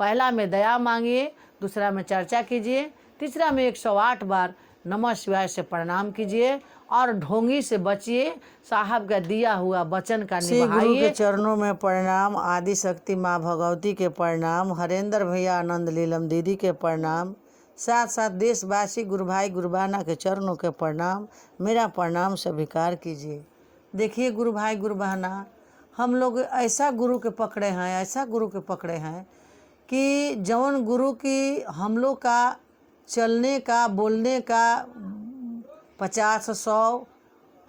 पहला में दया मांगिए, दूसरा में चर्चा कीजिए, तीसरा में 108 बार नमः शिवाय से प्रणाम कीजिए और ढोंगी से बचिए। साहब का दिया हुआ वचन का श्री गुरु के निभाइए। चरणों में प्रणाम, आदि शक्ति माँ भगवती के प्रणाम, हरेंद्र भैया आनंद लीलम दीदी के प्रणाम, साथ साथ देशवासी गुरु भाई गुरु बहना के चरणों के प्रणाम। मेरा प्रणाम स्वीकार कीजिए। देखिए गुरु भाई गुरु बहना, हम लोग ऐसा गुरु के पकड़े हैं, ऐसा गुरु के पकड़े हैं कि जौन गुरु की हम लोग का चलने का, बोलने का 50, 100,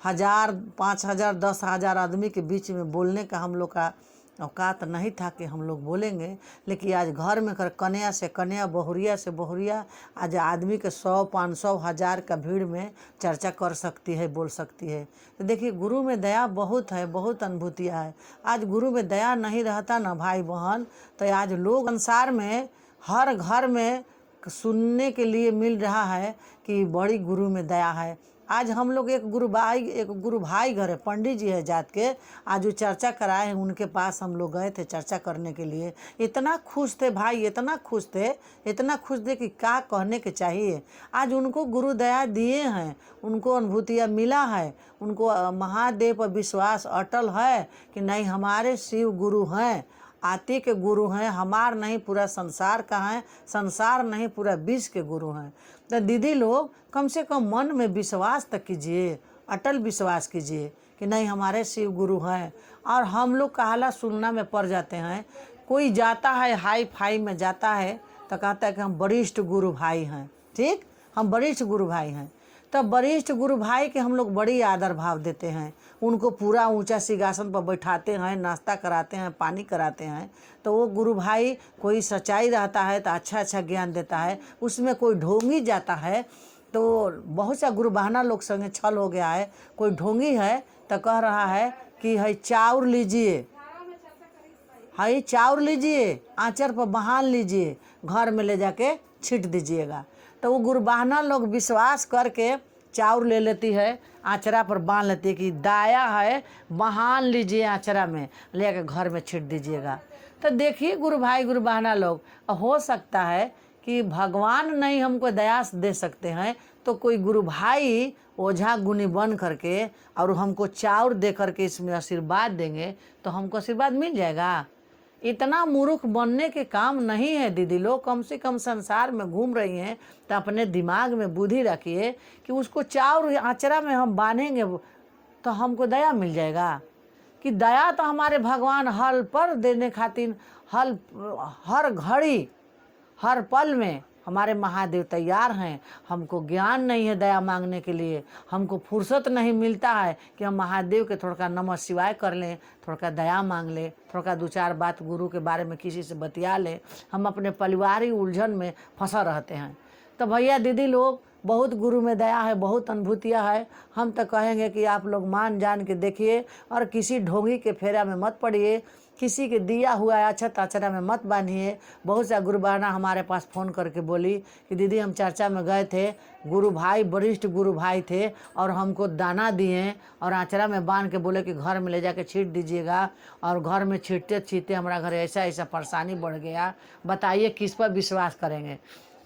1000, 5000, 10,000 आदमी के बीच में बोलने का हम लोग का औकात नहीं था कि हम लोग बोलेंगे। लेकिन आज घर में कर कन्या से कन्या, बहुरिया से बहुरिया, आज आदमी के 100, 500, 1000 का भीड़ में चर्चा कर सकती है, बोल सकती है। तो देखिए गुरु में दया बहुत है, बहुत अनुभूतियाँ है। आज गुरु में दया नहीं रहता ना भाई बहन, तो आज लोग संसार में हर घर में सुनने के लिए मिल रहा है कि बड़ी गुरु में दया है। आज हम लोग एक गुरु भाई घर है, पंडित जी है जात के, आज वो चर्चा कराए हैं, उनके पास हम लोग गए थे चर्चा करने के लिए। इतना खुश थे भाई, इतना खुश थे, इतना खुश थे कि क्या कहने के चाहिए। आज उनको गुरु दया दिए हैं, उनको अनुभूतियाँ मिला है, उनको महादेव पर विश्वास अटल है कि नहीं हमारे शिव गुरु हैं, आती के गुरु हैं, हमार नहीं पूरा संसार का है, संसार नहीं पूरा विश्व के गुरु हैं। तो दीदी लोग कम से कम मन में विश्वास तक कीजिए, अटल विश्वास कीजिए कि नहीं हमारे शिव गुरु हैं। और हम लोग कहाला सुनना में पड़ जाते हैं, कोई जाता है हाई फाई में जाता है तो कहता है कि हम वरिष्ठ गुरु भाई हैं, ठीक, हम वरिष्ठ गुरु भाई हैं। तब वरिष्ठ गुरु भाई के हम लोग बड़ी आदर भाव देते हैं, उनको पूरा ऊंचा सिंहासन पर बैठाते हैं, नाश्ता कराते हैं, पानी कराते हैं। तो वो गुरु भाई कोई सच्चाई रहता है तो अच्छा अच्छा ज्ञान देता है, उसमें कोई ढोंगी जाता है तो बहुत सा गुरु बहना लोग संगे छल हो गया है। कोई ढोंगी है तो कह रहा है कि है चाउर लीजिए, है चाउर लीजिए, आंचर पर बहान लीजिए, घर में ले जाके छीट दीजिएगा। तो वो गुरु बहना लोग विश्वास करके चाउर ले लेती है, आंचरा पर बांध लेती है कि दाया है, बहान लीजिए आंचरा में, ले कर घर में छीट दीजिएगा। तो देखिए गुरु भाई गुरु बहना लोग, हो सकता है कि भगवान नहीं हमको दया दे सकते हैं तो कोई गुरु भाई ओझा गुनी बन करके और हमको चाउर दे करके इसमें आशीर्वाद देंगे तो हमको आशीर्वाद मिल जाएगा। इतना मूर्ख बनने के काम नहीं है दीदी लोग, कम से कम संसार में घूम रही हैं तो अपने दिमाग में बुद्धि रखिए कि उसको चाउर आंचरा में हम बांधेंगे तो हमको दया मिल जाएगा। कि दया तो हमारे भगवान हल पर देने खातिर हर घड़ी हर पल में हमारे महादेव तैयार हैं। हमको ज्ञान नहीं है दया मांगने के लिए, हमको फुर्सत नहीं मिलता है कि हम महादेव के थोड़ा नमः शिवाय कर लें, थोड़ा दया मांग लें, थोड़ा 2-4 बात गुरु के बारे में किसी से बतिया लें। हम अपने पारिवारिक उलझन में फंसा रहते हैं। तो भैया दीदी लोग, बहुत गुरु में दया है, बहुत अनुभूतियाँ है। हम तो कहेंगे कि आप लोग मान जान के देखिए और किसी ढोंगी के फेरा में मत पड़िए, किसी के दिया हुआ अक्षत आचरा में मत बांधिए। बहुत सा गुरु बहना हमारे पास फ़ोन करके बोली कि दीदी हम चर्चा में गए थे, गुरु भाई वरिष्ठ गुरु भाई थे और हमको दाना दिए और आचरा में बांध के बोले कि घर में ले जाके छीट दीजिएगा, और घर में छीटते छीटते हमारा घर ऐसा ऐसा परेशानी बढ़ गया। बताइए किस पर विश्वास करेंगे।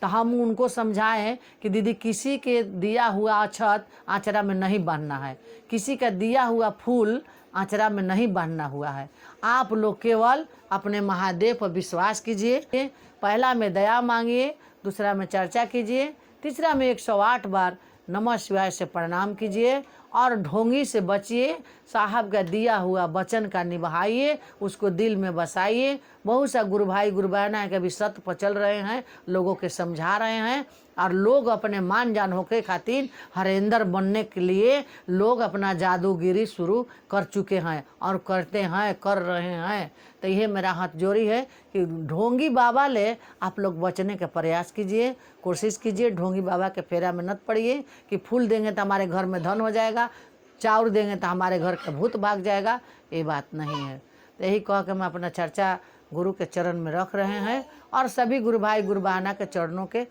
तो हम उनको समझाएं कि दीदी किसी के दिया हुआ अक्षत आचरा में नहीं बांधना है, किसी का दिया हुआ फूल आचरा में नहीं बांधना हुआ है। आप लोग केवल अपने महादेव पर विश्वास कीजिए, पहला में दया मांगिए, दूसरा में चर्चा कीजिए, तीसरा में 108 बार नमः शिवाय से प्रणाम कीजिए और ढोंगी से बचिए। साहब का दिया हुआ वचन का निभाइए, उसको दिल में बसाइए। बहुत सा गुरु भाई गुरु बहना के भी सत्य पर चल रहे हैं, लोगों के समझा रहे हैं, और लोग अपने मान जान होके खातिर हरेंद्र बनने के लिए लोग अपना जादूगिरी शुरू कर चुके हैं और करते हैं, कर रहे हैं। तो यह मेरा हाथ जोड़ी है कि ढोंगी बाबा ले आप लोग बचने का प्रयास कीजिए, कोशिश कीजिए। ढोंगी बाबा के फेरा में मत पड़िए कि फूल देंगे तो हमारे घर में धन हो जाएगा, चाउर देंगे तो हमारे घर का भूत भाग जाएगा, ये बात नहीं है। तो यही कह के मैं अपना चर्चा गुरु के चरण में रख रहे हैं और सभी गुरु भाई गुरु बहना के चरणों के